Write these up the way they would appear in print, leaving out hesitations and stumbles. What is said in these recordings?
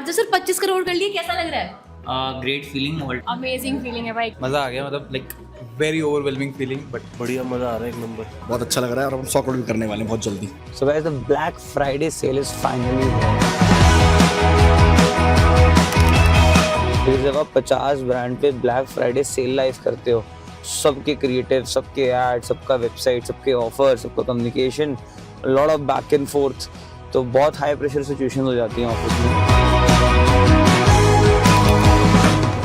आज तो सिर्फ 25 करोड़ कर लिए, कैसा लग रहा है? ग्रेट फीलिंग, अमेजिंग फीलिंग है भाई। मज़ा आ गया, मतलब like very overwhelming feeling, but बढ़िया मजा आ रहा है, एक नंबर। बहुत अच्छा लग रहा है और हम 100 करोड़ भी करने वाले हैं बहुत जल्दी। So guys, the Black Friday sale is finally here. फिर जब आप 50 ब्रांड पे ब्लैक फ्राइडे सेल लाइव करते हो, सबके क्रिएटिव, सबके एड, सबका वेबसाइट, सबके ऑफर, सबका communication, lot of back and fourth, तो बहुत हाई प्रेशर सिचुएशन हो जाती है ऑफिस में।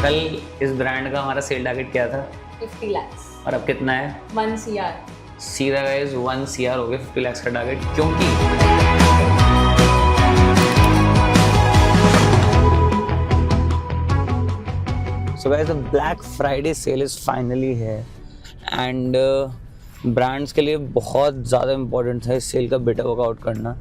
कल इस ब्रांड का हमारा सेल टारगेट क्या था 50 लाख और अब कितना है? 1 CR। सीधा गाइस 1 CR हो गया 50 लाख का टारगेट, क्योंकि So guys, the Black Friday sale is finally here and brands के लिए बहुत ज़्यादा important था इस सेल का बेटा वर्कआउट करना,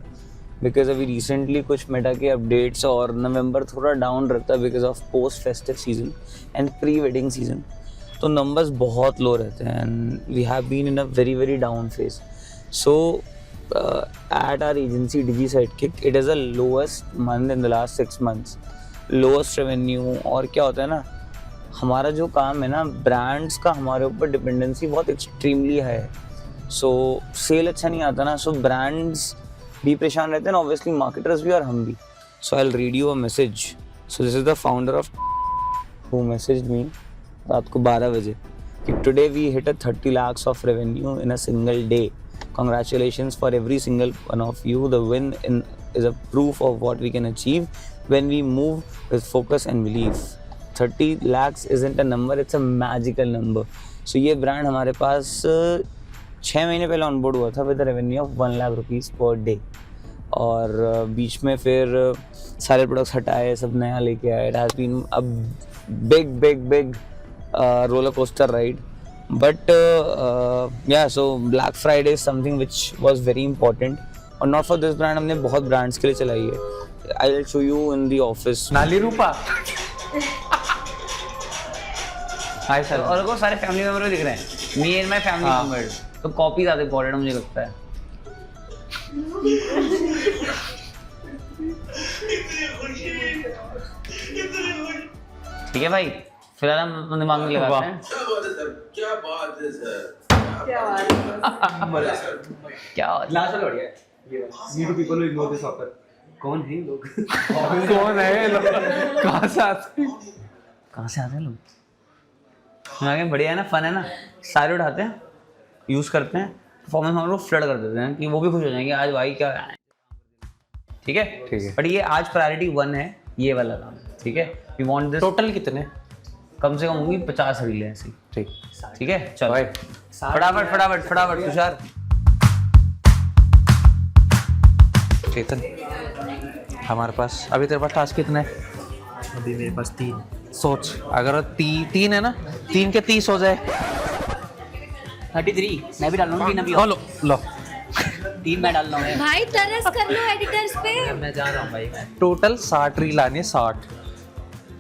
बिकॉज अभी रिसेंटली कुछ मेटा के अपडेट्स और नवंबर थोड़ा डाउन रहता है because of post festive season and pre wedding season, तो नंबर्स बहुत लो रहते हैं and we have been in a very very down phase. So at our agency Digi Sidekick, it is the lowest month in the last 6 months, lowest revenue. और क्या होता है ना, हमारा जो काम है ना, ब्रांड्स का हमारे ऊपर डिपेंडेंसी बहुत एक्सट्रीमली है. सो सेल अच्छा नहीं आता ना, सो ब्रांड्स भी परेशान रहते हैं, ऑब्वियसली मार्केटर्स भी और हम भी. So I will read you a message. So this is the founder of who messaged me रात को 12 बजे कि today we hit a 30 lakhs of revenue in a single day. Congratulations for every single one of you. The win is a proof of what we can achieve when we move with focus and belief. 30 lakhs isn't a number, it's a magical number. So ये brand हमारे पास 6 महीने पहले onboard हुआ था with a revenue of 1 lakh rupees per day. और बीच में फिर सारे प्रोडक्ट्स हटाए, सब नया लेके आए. It has been a big roller coaster ride. But yeah, so Black Friday is something which was very important. और not for this brand, हमने बहुत brands के लिए चलाई है. I'll show you in the office. नाली रूपा. Hi sir. और को सारे फैमिली मेंबर दिख रहे हैं, me and my family members, तो कॉपी ज़्यादा इंपॉर्टेंट मुझे लगता है. ठीक है भाई, फिलहाल हम दिमाग में लगाते हैं. क्या बात है सर, क्या लास्ट वाला बढ़िया है. Need to people who ignore this offer. कौन है ये लोग? कौन है ये लोग? कहाँ से आते हैं? कहाँ से आते हैं लोग? हमारे बढ़िया है ना, फन है ना, सारे उठाते हैं, यूज़ करते हैं, परफॉर्मेंस हम लोग फ्लड कर देते हैं कि वो भी खुश हो जाएंगे आज भाई क्या है. ठीक है, ठीक है. बट ये आज प्रायोरिटी 1 है, ये वाला काम. ठीक है, वी वांट दिस. टोटल कितने? कम से कम होंगी 50 रीलें ऐसी. ठीक. ठीक है, चलो फटाफट तुषार. चेतन, हमारे पास अभी तेरे पास टास्क कितने हैं? अभी मेरे पास 3. सोच, अगर 3 है ना, 3 के 30 हो जाए. 33 मैं भी डाल लूँगा, तीन अभी लो 3 मैं डाल रहा हूँ. भाई तरस कर लो एडिटर्स पे. मैं जा रहा हूँ भाई. टोटल 60 रील आनी है. 60.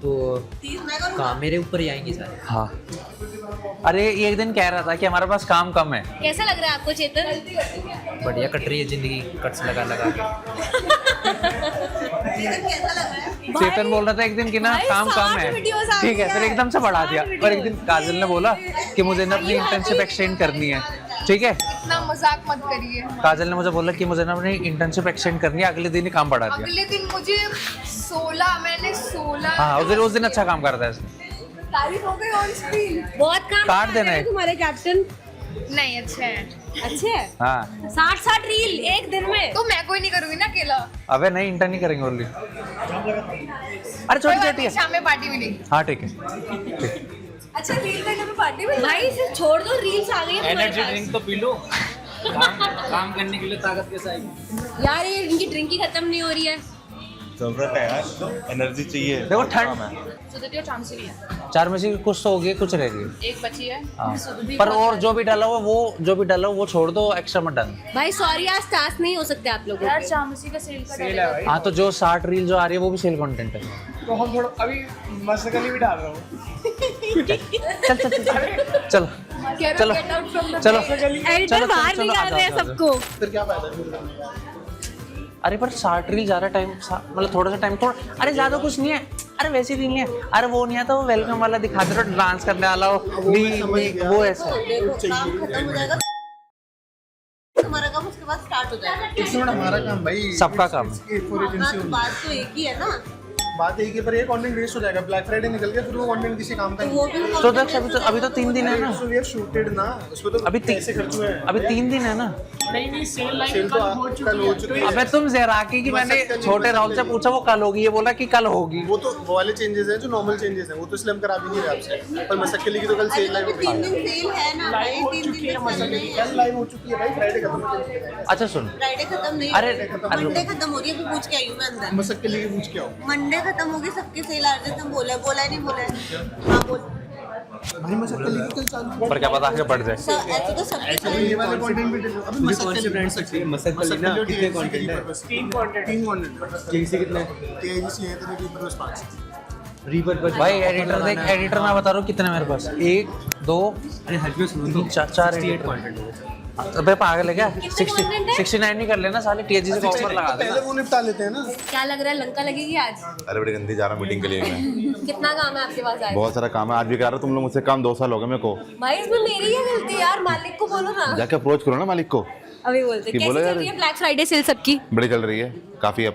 तो काम मेरे ऊपर ही आएंगे सारे. हाँ. अरे ये एक दिन कह रहा था कि हमारे पास काम कम है. कैसा लग रहा है आपको चेतन? बढ़िया कट रही है जिंदगी, कट्स लगा के. चेतन बोल रहा था एक दिन कि ना भाई, काम कम 60 है. वीडियोस आ ठीक है, गया फिर एकदम से बढ़ा दिया. और एक दिन काजल ने बोला कि मुझे ना अपनी इंटर्नशिप एक्सटेंड करनी है. ठीक है, इतना मजाक मत करिए. काजल ने मुझे बोला कि मुझे ना अपनी इंटर्नशिप एक्सटेंड करनी है. अगले दिन ही काम बढ़ा दिया. अगले दिन मुझे 16 हाँ, उस दिन अच्छा काम करता है इसने. तारीफ हो गई ऑन स्क्रीन. बहुत काम काट देना है. तुम्हारे कैप्टन नहीं अच्छे हैं. अच्छे है. हाँ. 60 रील एक दिन में. तो मैं कोई नहीं करूंगी ना अकेला. अबे नहीं, इंटर्न नहीं करेंगे ओनली. अरे छोटी छोटी है. शाम में पार्टी मिली. हाँ ठीक है. अच्छा रील करने में पार्टी में. भाई सिर्फ छोड़ दो, रील्स आ गई है तुम्हारे पास. तो पी लो. काम करने के लिए ताकत कैसे आएगी यार? ये इनकी ड्रिंक ही खत्म नहीं हो रही है. जरूरत है यार, एनर्जी चाहिए. देखो ठंड. सुधरती और चांसी भी है. 4 में से कुछ तो हो गई, कुछ रह गई. एक बची है. पर और जो भी डाला हुआ वो छोड़ दो, एक्स्ट्रा मत डालना. भाई सॉरी, आज टास्क नहीं हो सकते आप लोगों यार के. चांसी का सेल का हाँ, तो जो 60 रील जो आ रही है वो भी सेल कंटेंट है. तो हम थोड़ा अभी मस्कली भी डाल रहा हूँ. चलो एडिटर बाहर निकाल रहे हैं सबको. फिर क्या फायदा? अरे पर 60 रील ज़्यादा टाइम, मतलब थोड़ा सा टाइम, थोड़ा, अरे ज़्यादा कुछ नहीं है, अरे वैसी रील नहीं है, अरे वो नहीं आता, वो वेलकम वाला दिखाते रहो, डांस करने वाला हो, वो ऐसा काम खत्म हो जाएगा, तुम्हारा काम उसके बाद स्टार्ट हो जाएगा। इट्स नॉट हमारा काम भाई, सबका काम है। हाँ, तो बात तो एक ही है ना। बात एक ही, पर ये कंटेंट वेस्ट हो जाएगा। ब्लैक फ्राइडे निकल गया, फिर वो कंटेंट किसी काम का तो वो भी तो देख अभी तो 3 दिन है ना, वी हैव शूटेड ना, उसमें तो अभी पैसे खर्च हुए हैं। अभी 3 दिन है ना। नहीं सेल तो कल हो चुकी है। अबे तुम जहराकी की, मैंने छोटे राहुल से पूछा, वो कल होगी, ये बोला कि कल होगी। वो तो वो वाले चेंजेस हैं जो नॉर्मल चेंजेस हैं, वो तो इसलिए हम करा भी नहीं रहे आपसे। पर मसक्कली की तो कल सेल लाइव हो गई, 3 दिन सेल है ना भाई, 3 दिन तक चल रही है। कल लाइव हो चुकी है भाई, फ्राइडे खत्म हो चुकी है। अच्छा सुन, फ्राइडे खत्म नहीं, अरे मंडे खत्म हो रही है, अभी पूछ के आई हूँ मैं अंदर। मसक्कली की पूछ के आओ मंडे खत्म होगी, सबके सेल आ रहे थे, बोला है नहीं बोला है? हाँ बोल। भाई मसक्कली की कल चालू, पर क्या पता आगे बढ़ जाए। ऐसे तो सबके तो ये वाले कंटेंट भी अभी मसक्कली ब्रांड सकती है। मसक्कली ना कितने कंटेंट है? 3 कंटेंट। केसी कितने? केसी है तेरे की बस 5 रीपर। भाई एडिटर देख, एडिटर मैं बता रहा हूँ कितने मेरे पास, 1 2 अरे हल्के में सुनो तो 4 कंटेंट है। अबे पागल है क्या? content है? 69 नहीं कर लेना साले, टीएजी से ऑफर लगा पहले देना। वो निपटा लेते हैं ना। क्या लग रहा है, लंका लगेगी आज? अरे बड़ी गंदी जा रहा मीटिंग के लिए मैं। कितना काम है आपके पास आज? बहुत सारा काम है, आज भी कह रहा हूँ, तुम लोग मुझसे काम 2 साल हो गए मेरे को। भाई इसमें मेरी क्या गलती है यार, मालिक को बोलो ना। जाके अप्रोच करो ना मालिक को। अभी बोलते कि कैसी बोलो चल यार। रही है ब्लैक फ्राइडे सेल सबकी? बड़ी चल रही है, काफ़ी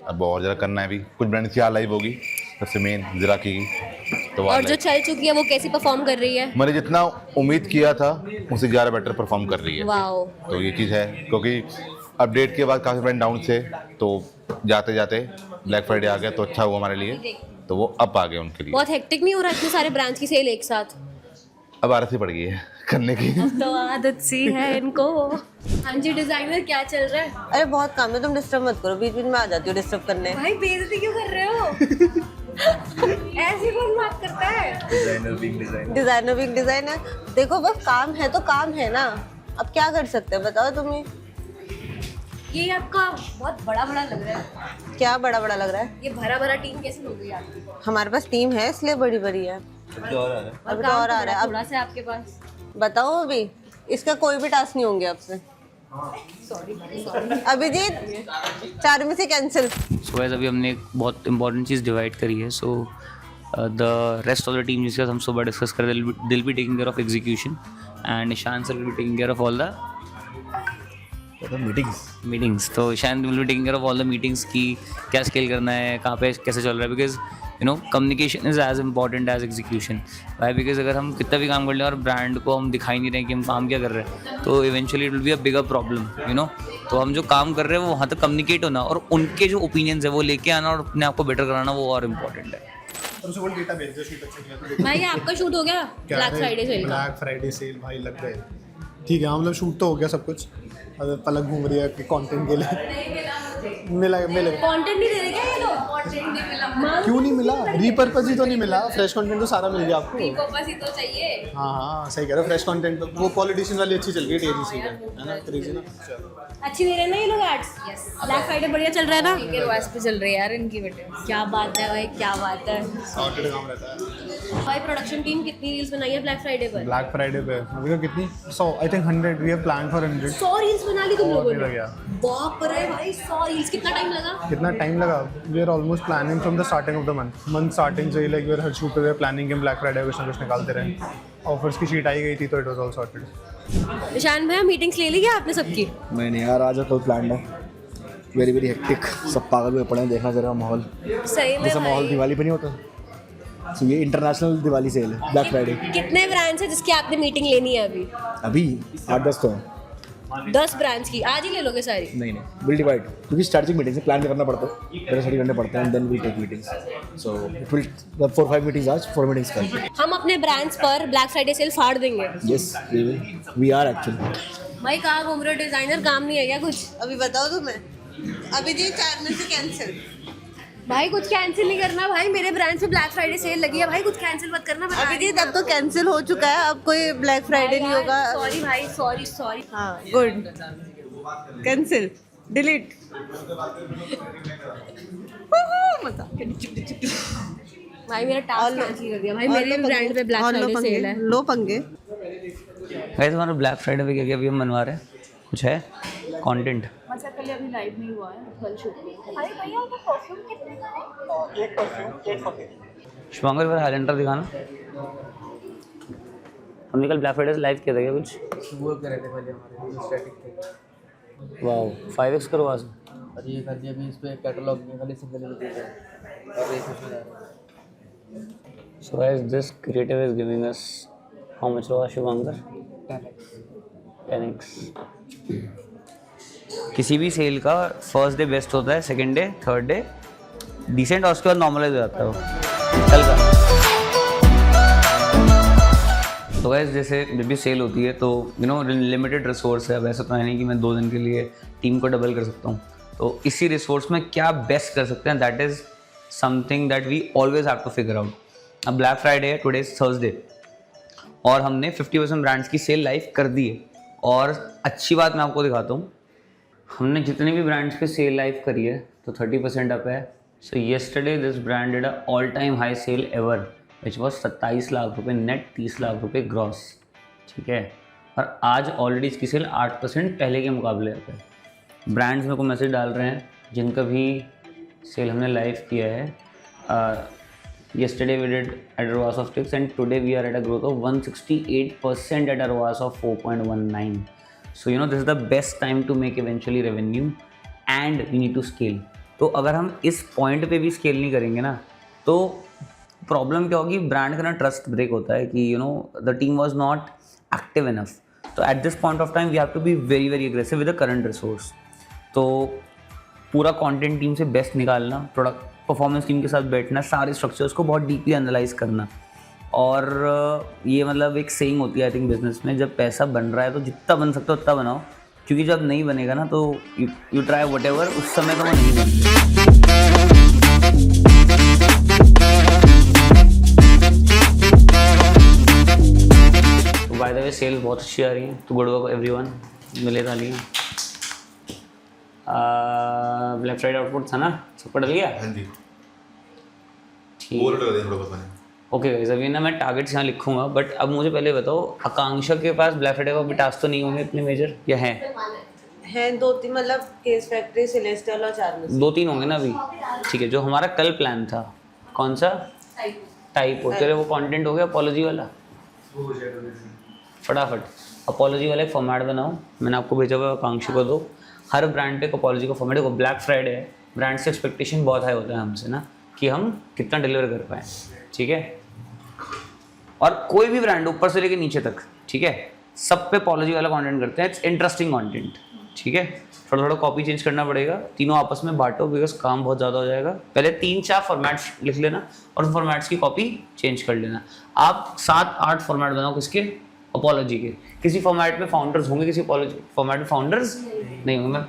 अब और ज़रा करना है, अभी कुछ ब्रांड की लाइव होगी, सबसे मेन ज़रा की तो और जो चल चुकी है वो कैसी परफॉर्म कर रही है? मैंने जितना उम्मीद किया था उससे ज़्यादा बेटर परफॉर्म कर रही है। वाओ। तो ये चीज़ है, क्योंकि अपडेट के बाद काफ़ी ब्रांड डाउन थे, तो जाते जाते ब्लैक फ्राइडे आ गया तो अच्छा हुआ हमारे लिए, तो वो अप आ गए उनके लिए। बहुत हेक्टिक नहीं हो रहा इतने सारे ब्रांड्स की सेल एक साथ? अब आदत ही पड़ गई है करने की। अब तो आदत सी है इनको। हाँ जी डिजाइनर, क्या चल रहा है? अरे बहुत काम है, तुम डिस्टर्ब मत करो, बीच बीच में आ जाती हो डिस्टर्ब करने। भाई बेइज्जती क्यों कर रहे हो? ऐसे कौन बात करता है? डिजाइनर भी डिजाइनर, देखो बस काम है तो काम है ना, अब क्या कर सकते हैं बताओ तुम्हें। ये आपका बहुत बड़ा लग रहा है। क्या बड़ा बड़ा लग रहा है? ये भरा टीम कैसे हो गई आपकी? हमारे पास टीम है इसलिए बड़ी बड़ी है। अभी तो और आ रहा है, थोड़ा सा आपके पास। बताओ अभी इसका कोई भी टास्क नहीं होंगे आपसे। अभिजीत 4 में से कैंसिल। सो गाइस अभी हमने एक बहुत इंपॉर्टेंट चीज़ डिवाइड करी है। So the rest of the team जिसके साथ हम सुबह डिस्कस कर रहे हैं, Dil be taking care of execution and Ishan sir will be taking care of all the meetings. तो Ishan will be taking care of all the meetings की क्या स्केल करना है, कहाँ पे कैसे चल रहा है, because you know communication is as important as execution. भाई बिकॉज अगर हम कितना भी काम कर लें और ब्रांड को हम दिखाई नहीं रहे कि हम काम क्या कर रहे हैं, तो eventually it will be a bigger problem you know. तो हम जो काम कर रहे हैं वो वहाँ तक कम्युनिकेट होना और उनके जो ओपिनियंस है वो लेके आना और अपने आप को बेटर कराना, वो और इम्पॉर्टेंट है। भाई आपका शूट हो गया ब्लैक फ्राइडे सेल का? ब्लैक फ्राइडे सेल भाई लग गए, ठीक है, मतलब शूट तो हो गया सब कुछ। अब पलक घूम रही है कि कंटेंट के लिए मिला कंटेंट नहीं दे रहे क्या ये लोग? कंटेंट नहीं मिला। क्यों नहीं मिला? रीपर्पज ही तो नहीं मिला, फ्रेश कंटेंट तो सारा मिल गया आपको। रीपर्पज ही तो चाहिए। हाँ सही कह रहे हो, फ्रेश कंटेंट तो वो पॉलिटिशियन वाली अच्छी चल गई टीएजीसी है ना, क्रेजी ना। अच्छी दे रहे हैं ना ये लोग एड्स? यस। ब्लैक फ्राइडे बढ़िया चल रहा है ना? ठीक है, वाइस पे चल रही है यार इनकी बेटे। क्या बात है भाई, क्या बात है। सॉर्टेड काम रहता है भाई प्रोडक्शन टीम कितनी रील्स बनाई है ब्लैक फ्राइडे पर? ब्लैक फ्राइडे पे अभी तो कितनी 100 I think 100 we have plan for 100। 100 reels बना ली तुम लोगों लग ने? गया। बाप रे भाई 100 रील्स, कितना टाइम लगा? कितना टाइम लगा? We are almost planning from the starting of the month starting से ही, लाइक वी आर हर शूट पे प्लानिंग के ब्लैक फ्राइडे कुछ ना कुछ निकालते रहे। ऑफर्स की शीट आई गई थी तो it was all sorted. Ishaan भैया मीटिंग्स ले ली क्या आपने सबकी? मैंने यार आज कल प्लान है, वेरी वेरी हेक्टिक, सब पागल हुए पड़े हैं, देखना जरा माहौल सही में जैसा माहौल भाई। दिवाली पे नहीं होता। तो ये इंटरनेशनल दिवाली सेल है ब्लैक फ्राइडे। कितने ब्रांड्स हैं जिसकी आपने मीटिंग लेनी है अभी? अभी 8-10 तो है। 10 ब्रांड्स की आज ही ले लोगे सारी? नहीं विल डिवाइड, क्योंकि स्ट्रेटेजिक मीटिंग्स प्लान करना पड़ता है, पहले स्टडी करने पड़ते हैं, then we take meetings. So it will 4-5 meetings आज, 4 मीटिंग्स कल। हम अपने ब्रांड्स पर ब्लैक फ्राइडे सेल फाड़ देंगे। Yes we are actually. भाई कहाँ घूम रहे हो डिजाइनर, काम नहीं है क्या कुछ? अभी बताओ तुम्हें, अभिजीत 4 में से कैंसिल। भाई कुछ कैंसिल नहीं करना भाई, मेरे ब्रांड पे ब्लैक फ्राइडे सेल लगी है भाई, कुछ कैंसिल मत करना। अभिजीत अब तो कैंसिल हो चुका है, अब कोई ब्लैक फ्राइडे नहीं होगा। सॉरी भाई, सॉरी। हाँ गुड, कैंसिल, डिलीट। भाई मेरा टास्क कैंसिल कर दिया भाई, मेरे ब्रांड पे ब्लैक फ्राइडे सेल है। लो पंगे। गाइस हमारा ब्लैक फ्राइडे पे क्या क्या अभी हम मनवा रहे हैं, कुछ है कंटेंट। मसक्कली अभी लाइव में हुआ है कल शूट पे। अरे भैया वो परफ्यूम कितने का है? एक परफ्यूम 840। शुभांकर फिर हाईलाइटर दिखाना। हमने कल ब्लैक फ्राइडे लाइव किया था क्या कुछ? वो कर रहे थे पहले हमारे स्टैटिक थे। वाओ 5x करवा से। और ये कर दिया अभी इस पे कैटलॉग में खाली सिंगल ले दिया और एक इसमें जा रहा है। So guys, this creative is giving us how much रहा शुभांकर? 10x। किसी भी सेल का फर्स्ट डे बेस्ट होता है, second day, third day decent और उसके बाद नॉर्मलाइज हो जाता है वो कल का। तो गाइस जैसे जब भी सेल होती है तो यू नो लिमिटेड रिसोर्स है। अब ऐसा तो है नहीं कि मैं 2 दिन के लिए टीम को डबल कर सकता हूँ। तो इसी रिसोर्स में क्या बेस्ट कर सकते हैं, that is something that we always have to figure out. अब ब्लैक फ्राइडे है, टुडे इज थर्सडे और हमने 50% ब्रांड्स की सेल लाइव कर दी है। और अच्छी बात मैं आपको दिखाता हूँ, हमने जितने भी ब्रांड्स की सेल लाइव करी है तो 30% अप है। So yesterday this brand did a all time high sale ever which was 27 lakh रुपए नेट, 30 लाख रुपए ग्रॉस, ठीक है। और आज ऑलरेडी इसकी सेल 8% पहले के मुकाबले अप है। ब्रांड्स मेरे को मैसेज डाल रहे हैं जिनका भी सेल हमने लाइव किया है। Yesterday we did at a ROAS of 6 and today we are at a growth of 168% at a ROAS of 4.19. So you know this is the best time to make eventually revenue and we need to scale. तो अगर हम इस point पे भी scale नहीं करेंगे ना तो प्रॉब्लम क्या होगी, ब्रांड का ना ट्रस्ट ब्रेक होता है कि you know the team was not active enough. तो at this point of time we have to be very very aggressive with the current resource. तो पूरा कंटेंट टीम से बेस्ट निकालना, प्रोडक्ट परफॉर्मेंस टीम के साथ बैठना, सारे स्ट्रक्चर्स को बहुत डीपली एनालाइज करना। और ये मतलब एक सेइंग होती है आई थिंक बिजनेस में, जब पैसा बन रहा है तो जितना बन सकता है उतना बनाओ, क्योंकि जब नहीं बनेगा ना तो यू ट्राई वट एवर, उस समय तो वो नहीं बनता। तो बाय द वे सेल्स बहुत अच्छी आ रही हैं, तो गुड वर्क एवरीवन, मिले तालियां। ब्लैक फ्राइडे आउटपुट था ना, सब पढ़ लिया? हाँ जी, ठीक। बोल रहे थे थोड़ा सा। ओके गाइस, अभी ना मैं टारगेट्स यहाँ लिखूंगा, बट अब मुझे पहले बताओ आकांक्षा के पास ब्लैक फ्राइडे का भी टास्क तो नहीं होंगे इतने मेजर, या हैं? हैं 2-3, मतलब केस फैक्ट्री, सेलेस्टियल और चार्मस। 2-3 होंगे ना अभी, ठीक है। जो हमारा कल प्लान था कौन सा? टाइप हो। तेरे वो कंटेंट हो गया अपॉलॉजी वाला? फटाफट अपॉलॉजी वाला एक फॉर्मेट बनाओ, मैंने आपको भेजा हुआ, आकांक्षा को दो। हर ब्रांड पे अपॉलॉजी का फॉर्मेट है। ब्लैक फ्राइडे है, ब्रांड से एक्सपेक्टेशन बहुत हाई होता है हमसे ना कि हम कितना डिलीवर कर पाएँ, ठीक है। और कोई भी ब्रांड ऊपर से लेके नीचे तक, ठीक है, सब पे अपॉलॉजी वाला कंटेंट करते हैं। इट्स इंटरेस्टिंग कंटेंट, ठीक है। थोड़ा थोड़ा कॉपी चेंज करना पड़ेगा, तीनों आपस में बांटो बिकॉज काम बहुत ज़्यादा हो जाएगा। पहले 3-4 फॉर्मेट्स लिख लेना और फॉर्मेट्स की कॉपी चेंज कर लेना। आप 7-8 फॉर्मेट बनाओ, किसके? अपॉलॉजी के। किसी फॉर्मेट में फाउंडर्स होंगे, किसी अपॉलॉजी फॉर्मेट में फाउंडर्स नहीं होंगे।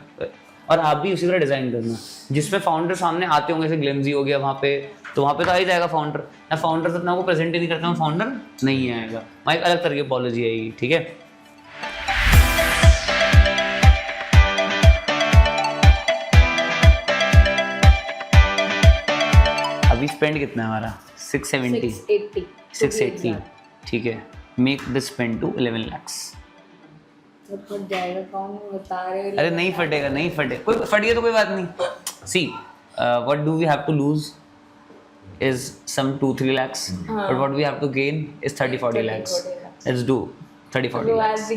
और आप भी उसी तरह डिज़ाइन करना जिसमें फाउंडर सामने आते होंगे, जैसे ग्लिम्जी हो गया वहाँ पे, तो वहाँ पे तो आ ही जाएगा फाउंडर ना। फाउंडर तो अपना को प्रेजेंट ही नहीं करता, फाउंडर नहीं आएगा, वहाँ एक अलग तरह की अपॉलॉजी आएगी, ठीक है। अभी स्पेंड कितना है हमारा? 680, ठीक है। Make this spend to 11 lakhs। फट जाएगा, कौन बता रहे हो? अरे नहीं फटेगा, नहीं फटे, कोई फट गया तो कोई बात नहीं। See what do we have to lose is some 2-3 lakhs, but what we have to gain is 30-40 lakhs। Let's do 30-40 lakhs,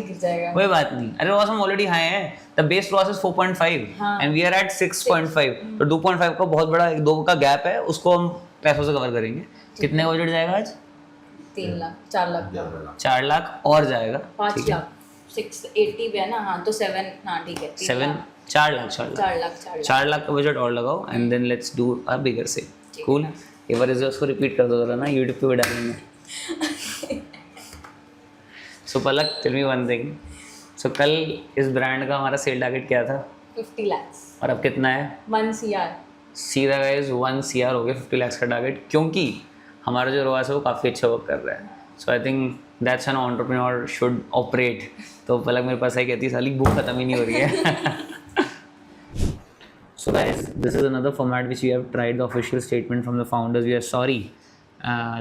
कोई बात नहीं। अरे लॉस हम ऑलरेडी हाई है, the base loss is 4.5 and we are at 6.5, तो 2.5 का बहुत बड़ा 2 का गैप है, उसको हम पैसों से कवर करेंगे। कितने का बजट जाएगा आज? 3 लाख, 4 लाख, 4 लाख और जाएगा, 5 लाख, 680 भी है ना, हाँ तो 7, हाँ ठीक है, 4 लाख का बजट और लगाओ and then let's do a bigger sale. Cool. एक बार इसे उसको रिपीट कर दो जरा ना, यूट्यूब पे भी डालेंगे। सो पलक, टेल मी वन थिंग। सो कल इस ब्रांड का हमारा सेल टारगेट क्या था? 50 लाख, और अब कितना है? 1 CR। सीधा गाइस 1 CR हो गया 50 lakhs का टारगेट, क्योंकि हमारा जो रोआस है वो काफ़ी अच्छा वर्क कर रहा है। So I think that's an entrepreneur should operate. तो पलक मेरे पास आई कहती है साली बुक खत्म ही नहीं हो रही है। So guys, this is another format which we have tried, the official statement from the founders. We are sorry.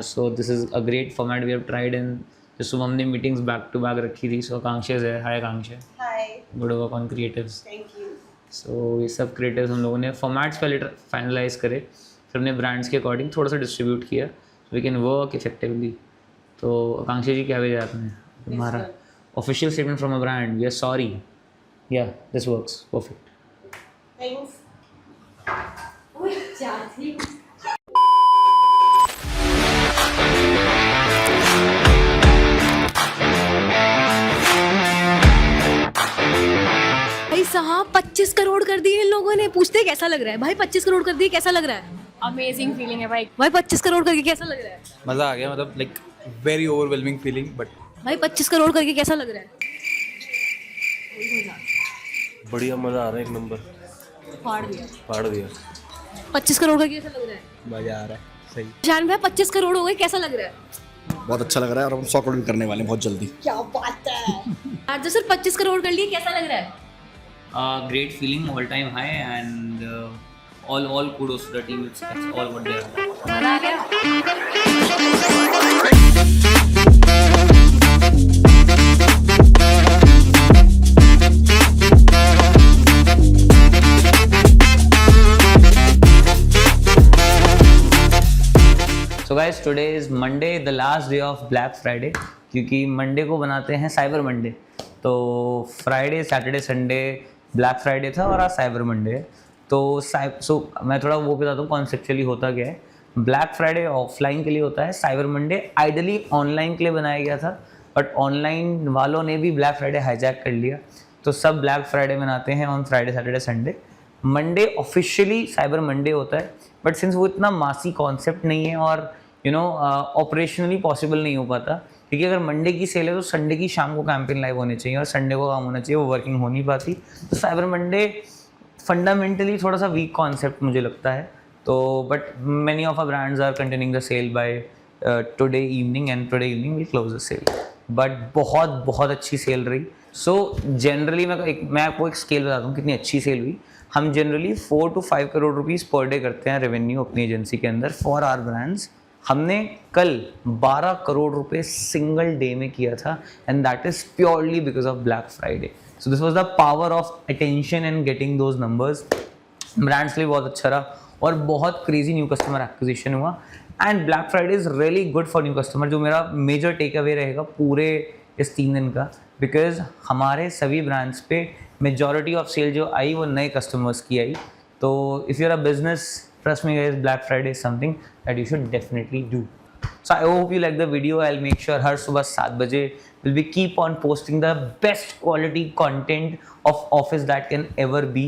So this is a great format we have tried, and just हमने meetings back to back रखी थी. So आकांक्षा है, hi Akanksha. Hi. Good work on creatives. Thank you. सो ये सब creators हम लोगों ने formats पहले फाइनलाइज करे, फिर हमने ब्रांड्स के अकॉर्डिंग थोड़ा सा डिस्ट्रीब्यूट किया, वी कैन वर्क इफेक्टिवली। तो आकांक्षा जी क्या भेजा आपने? हमारा official statement from a brand, we are sorry, yeah this works perfect. Thanks. भाई साहब 25 करोड़ कर दिए इन लोगों ने। पूछते कैसा लग रहा है भाई? 25 करोड़ कर दिए, कैसा लग रहा है? अमेजिंग फीलिंग है भाई। भाई 25 करोड़ करके कैसा लग रहा है? मज़ा आ गया, मतलब like very overwhelming feeling, but भाई 25 करोड़ करके कैसा लग रहा है? बढ़िया मज़ा आ रहा है, एक नंबर फाड़ दिया। 25 करोड़ करके कैसा लग रहा है? मज़ा आ रहा है, सही। शान भाई 25 करोड़ हो गए, कैसा लग रहा है? बहुत अच्छा लग रहा है और हम 100 करोड़ भी करने वाले हैं बहुत जल्दी। क्या बात है। आज जो सर 25 करोड़ कर लिए, कैसा लग रहा है? Great feeling, all time high, and all kudos to the team. It's all what they are. मजा आ गया। So guys, today is Monday, the last day of Black Friday, क्योंकि मंडे को बनाते हैं साइबर मंडे। तो Friday, Saturday, Sunday black Friday था और आज साइबर मंडे है। तो मैं थोड़ा वो बताता हूँ कॉन्सेप्चुअली होता क्या है। ब्लैक फ्राइडे ऑफलाइन के लिए होता है, साइबर मंडे आइडली ऑनलाइन के लिए बनाया गया था, बट ऑनलाइन वालों ने भी ब्लैक फ्राइडे हाईजैक कर लिया। तो सब ब्लैक फ्राइडे मनाते हैं on Friday, Saturday, Sunday. Monday officially cyber Monday होता है, बट सिंस वो इतना मासी कॉन्सेप्ट नहीं है और ऑपरेशनली पॉसिबल नहीं हो पाता, क्योंकि अगर मंडे की सेल है तो संडे की शाम को कैंपेन लाइव होनी चाहिए और संडे को काम होना चाहिए, वो वर्किंग हो नहीं पाती। तो साइबर मंडे फंडामेंटली थोड़ा सा वीक कॉन्सेप्ट मुझे लगता है। तो but many of our brands are continuing the sale by today evening, and today evening will close the sale. But बहुत अच्छी सेल रही। सो जनरली मैं आपको एक स्केल बताता हूँ कितनी अच्छी सेल हुई। हम generally 4 to 5 crore rupees per day करते हैं रेवेन्यू अपनी एजेंसी के अंदर फॉर आवर ब्रांड्स। हमने कल 12 करोड़ रुपए सिंगल डे में किया था, and that is purely because of black Friday. So this was the power of attention and getting those numbers. Brands के लिए बहुत अच्छा रहा और बहुत क्रेजी न्यू कस्टमर एक्विजिशन हुआ, and black Friday is really good for new customer, जो मेरा मेजर टेक अवे रहेगा पूरे इस 3 दिन का। बिकॉज हमारे सभी ब्रांड्स पे मेजॉरिटी ऑफ सेल जो आई वो नए कस्टमर्स की आई। तो if you are a business, trust me guys, Black Friday is something that you should definitely do. So I hope you like the video. I'll make sure हर सुबह 7 बजे will be keep on posting the best quality content of office that can ever be,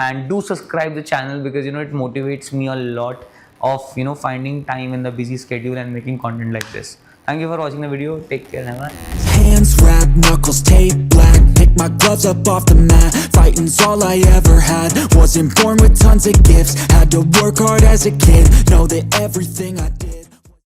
and do subscribe the channel because it motivates me a lot of finding time in the busy schedule and making content like this. Thank you for watching the video. Take care. Hands wrapped, knuckles taped black. Pick my gloves up off the mat. Fighting's all I ever had. Wasn't born with tons of gifts. Had to work hard as a kid. Know that everything I did